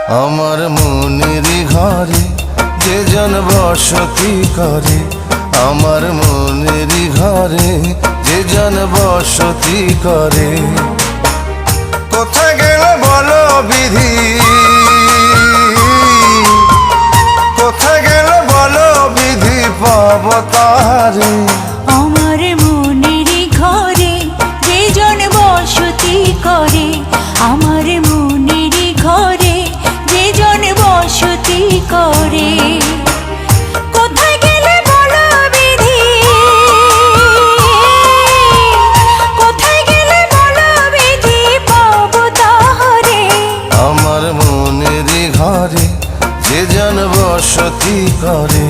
আমার মনেরই ঘরে যে জন বসতি করে, আমার মনেরই ঘরে যে জন বসতি করে। কোথায় গেল বলো বিধি, কোথায় গেল বলো বিধি, পাব তাহারে। আমার মনেরই ঘরে যে জন বসতি করে, আমার মনেরই ঘরে যে জন বসতি করে। কোথায় গেলে বলো বিধি, কোথায় গেলে বলো বিধি, পাব তাহারে। আমার মনেরই ঘরে যে জন বসতি করে।